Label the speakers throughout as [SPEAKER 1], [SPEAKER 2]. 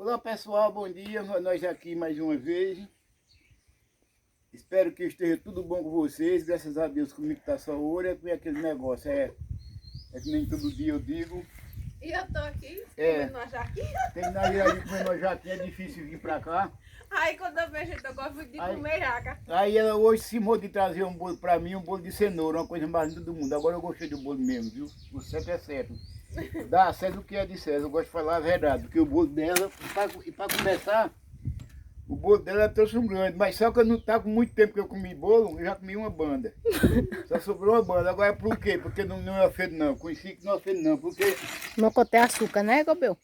[SPEAKER 1] Olá pessoal, bom dia, nós aqui mais uma vez. Espero que esteja tudo bom com vocês, graças a Deus comigo está só ouro, é aquele negócio, é que nem todo dia eu digo.
[SPEAKER 2] E eu tô aqui comendo uma jaquinha.
[SPEAKER 1] Terminar de ali comendo uma jaquinha, é difícil vir pra cá.
[SPEAKER 2] Aí quando eu vejo, eu gosto de comer jaca.
[SPEAKER 1] Aí ela hoje se de trazer um bolo pra mim, um bolo de cenoura, uma coisa mais linda do mundo. Agora eu gostei do bolo mesmo, viu? O certo é certo. Dá César o que é de César, eu gosto de falar a verdade, porque o bolo dela, e pra começar, o bolo dela trouxe um grande, mas só que eu não estava com muito tempo que eu comi bolo, eu já comi uma banda. Só sobrou uma banda. Agora por quê? Porque não é ofendo não, conheci que não é ofendo não, porque
[SPEAKER 3] Não contém açúcar, né, Gobel?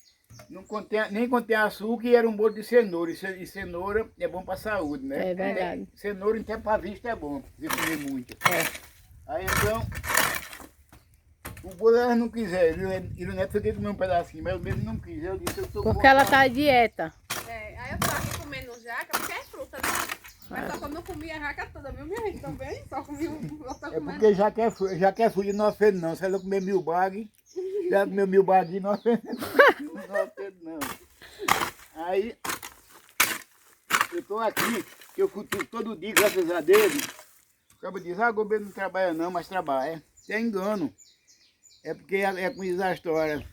[SPEAKER 1] não contém, nem contém açúcar e era um bolo de cenoura, e cenoura é bom para a saúde, né?
[SPEAKER 3] É verdade.
[SPEAKER 1] Cenoura até para vista é bom, se comer muito. Aí então, o bolo ela não quiser, e o neto foi comer um pedacinho, mas eu mesmo não quis, eu disse, eu tô com
[SPEAKER 3] Porque ela
[SPEAKER 1] vontade.
[SPEAKER 3] tá de dieta.
[SPEAKER 2] Aí eu tô aqui comendo jaca, porque é fruta, né? Mas só que eu não comi a jaca toda, viu, minha gente? Também, só comi eu tô
[SPEAKER 1] É
[SPEAKER 2] comendo.
[SPEAKER 1] porque já quer fugir, não ofende não. Se ela comer 1000 bag, já comeu 1000 bag, não ofende não. Ofende não. Aí, eu tô aqui, que eu cultivo todo dia, graças a Deus. Acaba de dizer, o governo não trabalha não, mas trabalha. É engano. É porque é como diz a história.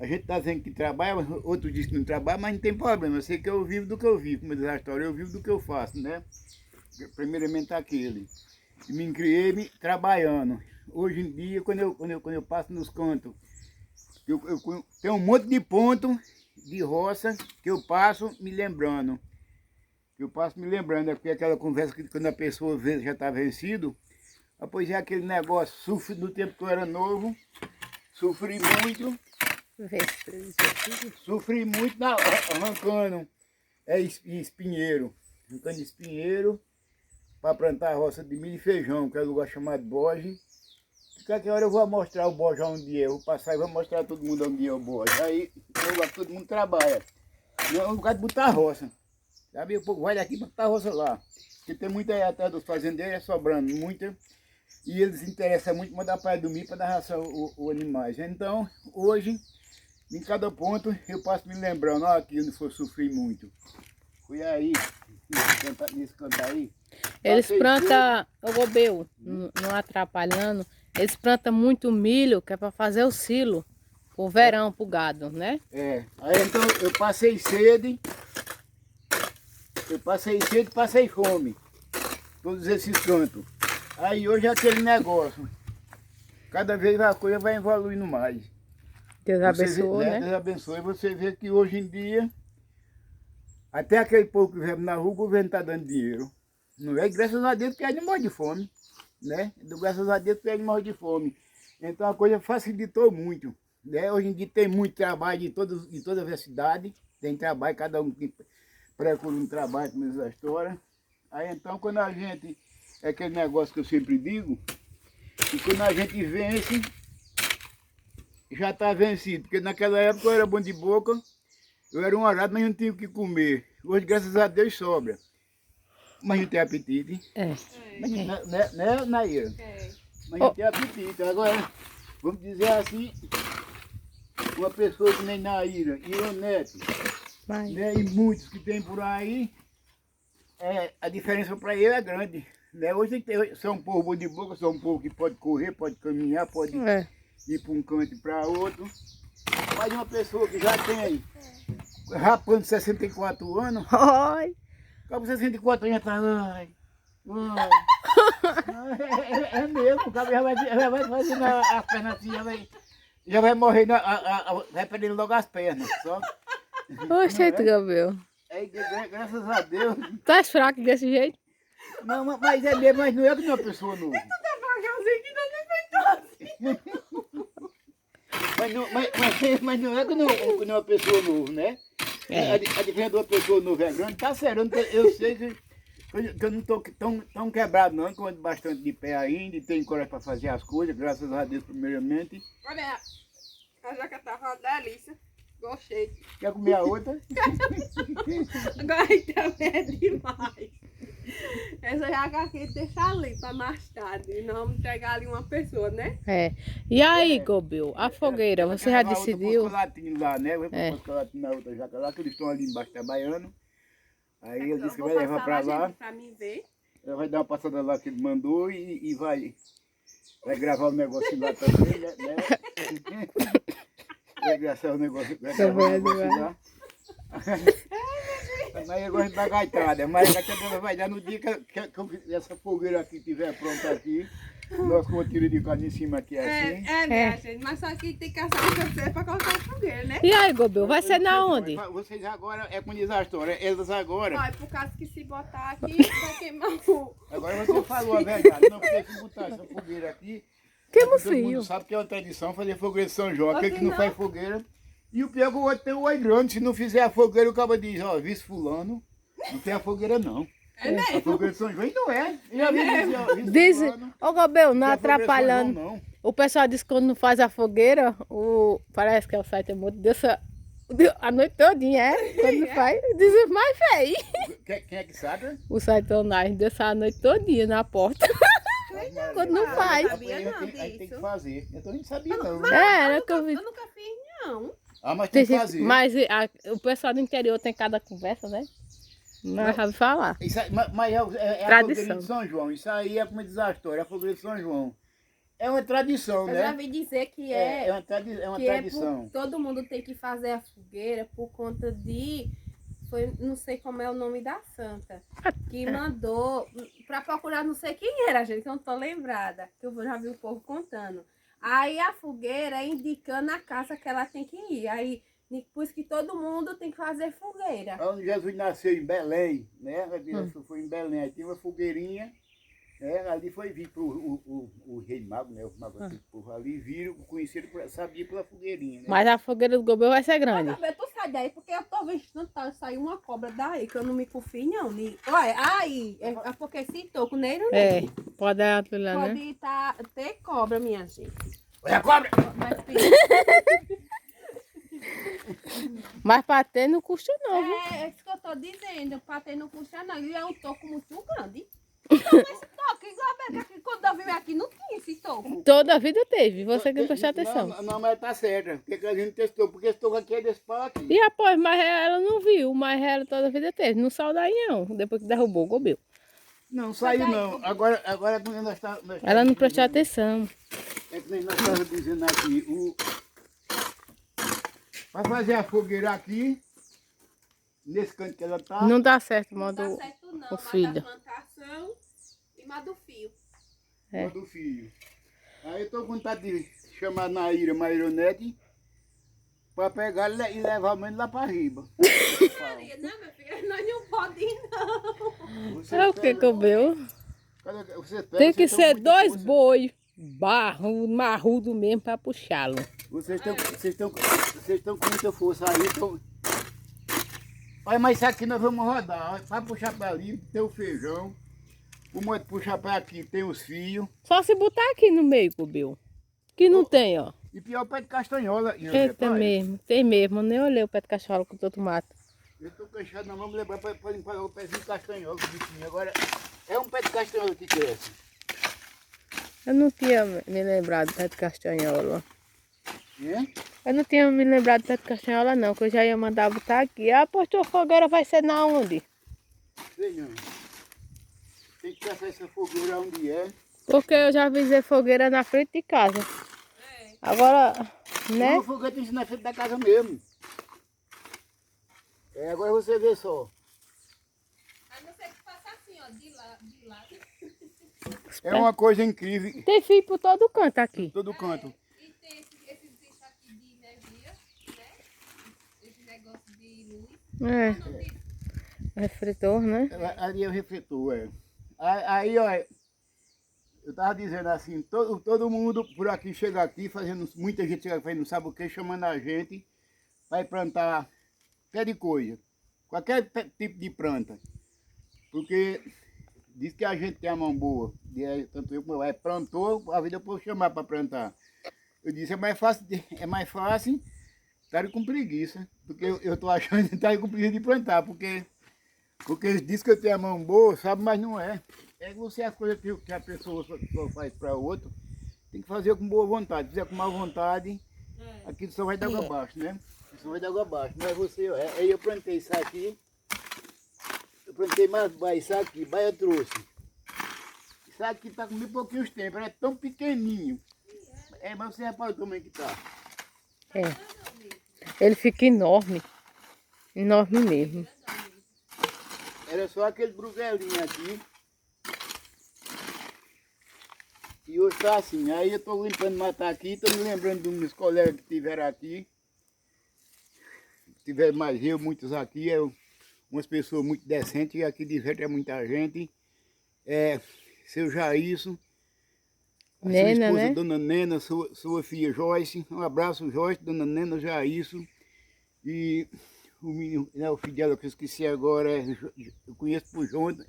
[SPEAKER 1] A gente está dizendo que trabalha, outro diz que não trabalha, mas não tem problema. Eu sei que eu vivo do que eu vivo, como diz a história, eu vivo do que eu faço, né? Primeiramente aquele. E me criei trabalhando. Hoje em dia, quando eu passo nos cantos, eu tenho um monte de ponto de roça que eu passo me lembrando. É porque aquela conversa que quando a pessoa vê já está vencido, pois é aquele negócio, sofri no tempo que eu era novo, sofri muito. Sofri muito arrancando espinheiro. Arrancando espinheiro para plantar a roça de milho e feijão, que é um lugar chamado Boge. Qualquer hora eu vou mostrar o Boge onde é. Eu vou passar e vou mostrar a todo mundo onde é o Boge. Aí é um lugar que todo mundo trabalha. Não é um lugar de botar roça. Sabe? O povo vai daqui para botar roça lá. Porque tem muita aí atrás dos fazendeiros, é sobrando muita. E eles se interessam muito em mandar para dormir para dar ração aos animais. Então, hoje, em cada ponto, eu passo me lembrando, ó, aqui onde foi sofrer muito. Fui aí, nesse canto aí.
[SPEAKER 3] Eles plantam, o Gobel, não atrapalhando, eles plantam muito milho, que é para fazer o silo, o verão pro gado, né?
[SPEAKER 1] Aí então eu passei sede, passei fome, todos esses cantos. Aí hoje é aquele negócio, cada vez a coisa vai evoluindo mais.
[SPEAKER 3] Deus abençoe, né?
[SPEAKER 1] Deus abençoe. Você vê que hoje em dia, até aquele povo que vive na rua, o governo está dando dinheiro. Não é? Graças a Deus que ele morre de fome, né? Graças a Deus que ele morre de fome. Então a coisa facilitou muito, né? Hoje em dia tem muito trabalho de todas as cidades, tem trabalho, cada um que procura um trabalho, como diz a história. Aí então quando a gente, é aquele negócio que eu sempre digo, e quando a gente vence, já está vencido, porque naquela época eu era bom de boca, eu era um arado, mas não tinha o que comer. Hoje, graças a Deus, sobra. Mas não tem apetite. Né, Naira? Mas não tem apetite. Agora, vamos dizer assim, uma pessoa que nem Naira e o Neto, né, e muitos que tem por aí, a diferença para ele é grande. Né? Hoje são um povo bom de boca, são um povo que pode correr, pode caminhar, pode ir para um canto e para outro. Mas uma pessoa que já tem aí, rapando 64 anos,
[SPEAKER 3] Oi.
[SPEAKER 1] acaba 64 anos já está, é mesmo, o cara já vai fazendo as pernas assim, já vai morrer, vai perdendo logo as pernas, só.
[SPEAKER 3] Oxe, Gobel.
[SPEAKER 1] Graças a Deus.
[SPEAKER 3] Tá fraco desse jeito?
[SPEAKER 1] Não, mas é mesmo, mas não é que não é uma pessoa nova. Mas não é que não é uma pessoa nova, né? A diferença de uma pessoa nova é grande, tá certo, eu sei que eu não estou tão quebrado não, que eu ando bastante de pé ainda e tenho coragem para fazer as coisas, graças a Deus primeiramente.
[SPEAKER 2] Olha, a jaca tava uma delícia. Gostei.
[SPEAKER 1] Quer comer a outra?
[SPEAKER 2] Agora aí também é demais. Essa jaca aqui deixa ali pra mais tarde. Nós vamos pegar ali uma pessoa, né?
[SPEAKER 3] É. E aí, Gobel, a fogueira, você já decidiu?
[SPEAKER 1] Lá, né? Vai
[SPEAKER 3] É.
[SPEAKER 1] pro Colatinho na outra jaca lá, que eles estão ali embaixo trabalhando. Aí ele
[SPEAKER 2] Eu
[SPEAKER 1] disse que
[SPEAKER 2] vou
[SPEAKER 1] vai levar
[SPEAKER 2] passar
[SPEAKER 1] pra
[SPEAKER 2] lá,
[SPEAKER 1] lá.
[SPEAKER 2] gente, pra mim ver.
[SPEAKER 1] Ela vai dar uma passada lá que ele mandou e vai gravar o negócio lá também, né? Vai gravar o negócio, vai gravar o negócio lá. Mas eu gosto da gaitada, mas a gaitada vai dar no dia que essa fogueira aqui estiver pronta aqui. Nós com o tiro de carne em cima aqui assim.
[SPEAKER 2] Minha gente, mas só que tem que assar o café pra colocar a fogueira, né?
[SPEAKER 3] E aí, Gobel, vai ser na onde?
[SPEAKER 1] Vocês agora, é como diz a história, eles agora.
[SPEAKER 2] Olha, por causa que se botar aqui, vai queimar o...
[SPEAKER 1] Agora você falou a verdade, não tem que botar essa fogueira aqui.
[SPEAKER 3] Queima o
[SPEAKER 1] Todo mundo
[SPEAKER 3] fio.
[SPEAKER 1] sabe que é uma tradição fazer fogueira de São João.
[SPEAKER 2] Aqui
[SPEAKER 1] Aquele que não
[SPEAKER 2] não.
[SPEAKER 1] faz fogueira. E o pior é que o outro tem o olho grande. Se não fizer a fogueira, o cara diz, ó, vice fulano, não tem a fogueira não.
[SPEAKER 2] É
[SPEAKER 1] A
[SPEAKER 2] mesmo?
[SPEAKER 1] fogueira de São João e não é. Já vi dizer, ó, vice
[SPEAKER 3] Diz,
[SPEAKER 1] fulano,
[SPEAKER 3] ô Gobel, não
[SPEAKER 1] tem a fogueira de São
[SPEAKER 3] atrapalhando.
[SPEAKER 1] João, não.
[SPEAKER 3] O pessoal diz que quando não faz a fogueira, parece que é o site é muito a noite todinha, é? Quando não faz, diz os mais feio.
[SPEAKER 1] Quem é que sabe?
[SPEAKER 3] O site online deixa a noite todinha na porta. Quando não faz.
[SPEAKER 2] Sabia não
[SPEAKER 1] Aí tem que
[SPEAKER 2] disso.
[SPEAKER 1] fazer. Eu também não sabia não.
[SPEAKER 3] É, era que eu vi.
[SPEAKER 2] Eu nunca fiz, não.
[SPEAKER 1] Ah, mas tem que fazer.
[SPEAKER 3] Mas o pessoal do interior tem cada conversa, né? Não sabe falar.
[SPEAKER 1] Isso aí, mas é a
[SPEAKER 3] Tradição.
[SPEAKER 1] fogueira de São João. Isso aí é como diz a história, a fogueira de São João. É uma tradição,
[SPEAKER 2] Eu já
[SPEAKER 1] né?
[SPEAKER 2] vi dizer que
[SPEAKER 1] É
[SPEAKER 2] é...
[SPEAKER 1] uma
[SPEAKER 2] que é
[SPEAKER 1] tradição.
[SPEAKER 2] todo mundo tem que fazer a fogueira por conta de... não sei como é o nome da santa. Que mandou pra procurar não sei quem era, gente, que eu não tô lembrada. Que eu já vi o povo contando. Aí a fogueira é indicando a casa que ela tem que ir. Aí, por isso que todo mundo tem que fazer fogueira.
[SPEAKER 1] Onde Jesus nasceu em Belém, né? Foi em Belém, aí tinha uma fogueirinha, né? Ali foi vir pro o rei mago, né? Os magos aquele povo ali viram, conheceram, sabiam pela fogueirinha, né?
[SPEAKER 3] Mas a fogueira do Gobel vai ser grande.
[SPEAKER 2] Mas, tu sai daí, porque eu tô vendo sair uma cobra daí, que eu não me confio, não. Olha, aí, é porque esse toco nele, né?
[SPEAKER 3] É, pode dar aquilo lá, né?
[SPEAKER 2] Pode ter cobra, minha gente.
[SPEAKER 1] Olha a cobra!
[SPEAKER 2] Mas,
[SPEAKER 3] Mas pra ter não custa não, viu?
[SPEAKER 2] é isso que eu tô dizendo, pra ter não custa não. E é um toco muito grande. Então, esse toco, igual aqui, quando eu vim aqui, não tinha esse toco.
[SPEAKER 3] Toda a vida teve, você que não prestou atenção.
[SPEAKER 1] Não, mas tá certo. Porque a gente testou, porque esse toco aqui é desse pau aqui.
[SPEAKER 3] E após, mas ela não viu, mas ela toda a vida teve. Não saiu daí não, depois que derrubou o Gobel.
[SPEAKER 1] Não, saiu não. Agora quando
[SPEAKER 3] Ela não prestou atenção.
[SPEAKER 1] É que nós estávamos dizendo aqui, para fazer a fogueira aqui, nesse canto que ela tá,
[SPEAKER 3] Não dá certo,
[SPEAKER 2] Não
[SPEAKER 3] manda
[SPEAKER 2] dá
[SPEAKER 3] o
[SPEAKER 2] certo não,
[SPEAKER 3] o
[SPEAKER 2] mas
[SPEAKER 3] filho.
[SPEAKER 2] da plantação e mais do fio.
[SPEAKER 3] É.
[SPEAKER 1] do filho. Aí eu tô com vontade de chamar Naíra Maionete para pegar e levar a mãe lá para riba.
[SPEAKER 2] Maria, não, meu filho, nós não podemos ir, não.
[SPEAKER 1] Você
[SPEAKER 3] É o que,
[SPEAKER 1] pega-
[SPEAKER 3] Gobel?
[SPEAKER 1] você pega,
[SPEAKER 3] Tem que
[SPEAKER 1] vocês tão
[SPEAKER 3] ser
[SPEAKER 1] com muita
[SPEAKER 3] dois
[SPEAKER 1] força.
[SPEAKER 3] boi marrudo mesmo pra puxá-lo.
[SPEAKER 1] Vocês estão com muita força aí. Olha, mas isso aqui nós vamos rodar. Para puxar para ali, tem o feijão. O modo puxar para aqui, tem os fios.
[SPEAKER 3] Só se botar aqui no meio, Gobel. Que não tem, ó.
[SPEAKER 1] E pior o pé de castanhola.
[SPEAKER 3] Eita mesmo, tem mesmo. Eu nem olhei o pé de cachorro com todo mato.
[SPEAKER 1] Eu estou cansado, nós vamos levar para limpar o pezinho de castanhola, o bichinho. Agora, é um pé de castanhola que cresce.
[SPEAKER 3] Eu não tinha me lembrado do pé de castanhola.
[SPEAKER 1] É?
[SPEAKER 3] Eu não tinha me lembrado do pé de castanhola não, que eu já ia mandar botar aqui. Ah, pois tua fogueira vai ser na onde?
[SPEAKER 1] Sei não. Tem que caçar essa fogueira onde é.
[SPEAKER 3] Porque eu já avisei fogueira na frente de casa. Agora, né?
[SPEAKER 1] Uma fogueira tem que ser na frente da casa mesmo. É, agora você vê só.
[SPEAKER 2] A não ser que faça assim, ó, de lado.
[SPEAKER 1] É uma coisa incrível.
[SPEAKER 3] Tem fio por todo canto aqui.
[SPEAKER 1] Todo canto.
[SPEAKER 2] E tem esses bichos aqui de energia, né? Esse negócio de luz.
[SPEAKER 3] É,
[SPEAKER 2] Não tem
[SPEAKER 3] refletor, né?
[SPEAKER 1] Ali é o refletor, é. Aí, ó, eu tava dizendo assim, todo mundo por aqui chega aqui, fazendo, muita gente chega fazendo não sabe o que, chamando a gente para plantar qualquer coisa, qualquer tipo de planta. Porque diz que a gente tem a mão boa, tanto eu como meu pai plantou, a vida eu posso chamar para plantar. Eu disse, é mais fácil estar com preguiça, porque eu tô achando que estar com preguiça de plantar, porque Porque eles dizem que eu tenho a mão boa, sabe, mas não é. É você a coisa que a pessoa só faz para o outro, tem que fazer com boa vontade. Se fizer com má vontade, aquilo só vai dar água abaixo, né? Só vai dar água abaixo. Mas você, aí eu plantei isso aqui, eu plantei mais baia, isso aqui, baia eu trouxe. Isso aqui tá com bem pouquinhos tempos, é tão pequenininho. É, mas você repara o tamanho que tá.
[SPEAKER 3] É. Ele fica enorme. Enorme mesmo.
[SPEAKER 1] Era só aquele bruguelinho aqui. E hoje tá assim. Aí eu tô limpando matar aqui, tô me lembrando de uns colegas que tiveram aqui. Tiveram mais eu, muitos aqui, umas pessoas muito decentes, e aqui de vento é muita gente. Seu Jairson, a sua
[SPEAKER 3] Nena,
[SPEAKER 1] esposa,
[SPEAKER 3] né?
[SPEAKER 1] Dona Nena, sua filha Joyce. Um abraço, Joyce, Dona Nena, Jairson. E o menino, o filho dela que eu esqueci agora, eu conheço por Jonathan,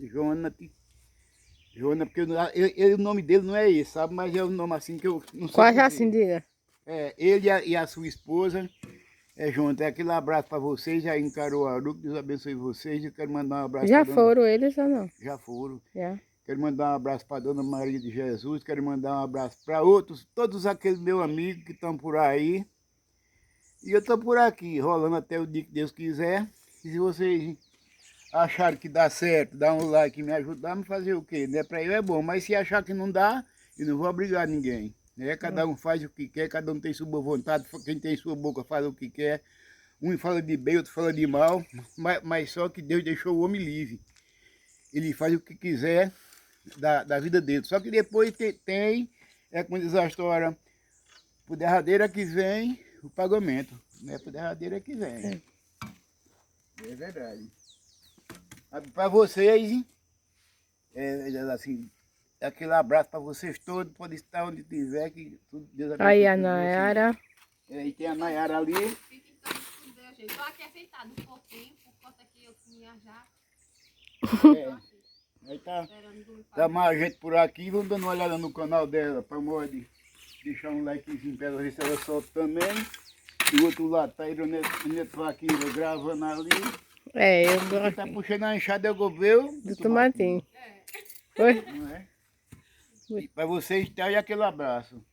[SPEAKER 1] porque o nome dele não é esse, sabe? Mas é um nome assim que eu não sei
[SPEAKER 3] Quase
[SPEAKER 1] dizer.
[SPEAKER 3] assim, diga.
[SPEAKER 1] Ele e a sua esposa, Jonathan. Aquele abraço para vocês, já encarou a Aru, que Deus abençoe vocês. Eu quero mandar um abraço
[SPEAKER 3] Já
[SPEAKER 1] pra
[SPEAKER 3] foram eles ou não?
[SPEAKER 1] Já foram.
[SPEAKER 3] Já.
[SPEAKER 1] Quero mandar um abraço para Dona Maria de Jesus, quero mandar um abraço para outros, todos aqueles meus amigos que estão por aí. E eu estou por aqui, rolando até o dia que Deus quiser. E se vocês acharem que dá certo, dá um like e me ajudar, me fazer o quê? Né? Para eu é bom, mas se achar que não dá, eu não vou obrigar ninguém. Né? Cada um faz o que quer, cada um tem sua boa vontade, quem tem sua boca fala o que quer. Um fala de bem, outro fala de mal, mas só que Deus deixou o homem livre. Ele faz o que quiser da vida dele. Só que depois como diz a história, por derradeira que vem o pagamento. Não é por derradeira que vem. É verdade. Para vocês, assim, aquele abraço para vocês todos, pode estar onde tiver, que tudo Deus abençoe.
[SPEAKER 3] Aí a
[SPEAKER 1] todos
[SPEAKER 3] Nayara.
[SPEAKER 1] vocês. E tem a Nayara ali.
[SPEAKER 2] Fiquem todos com Deus, gente. Tô aqui afeitado um pouquinho, por conta que eu fui viajar.
[SPEAKER 1] Aí tá
[SPEAKER 2] Esperando do
[SPEAKER 1] mais gente por aqui. Vamos dando uma olhada no canal dela, para modo de deixar um likezinho para ela ver se ela solta também. Do outro lado tá a Ironete Vaqueira gravando ali.
[SPEAKER 3] Eu
[SPEAKER 1] Quem
[SPEAKER 3] gosto
[SPEAKER 1] tá puxando a enxada é o Gobel
[SPEAKER 3] do tomatinho.
[SPEAKER 2] É.
[SPEAKER 3] Foi?
[SPEAKER 1] Não é? E para vocês, tá aí aquele abraço.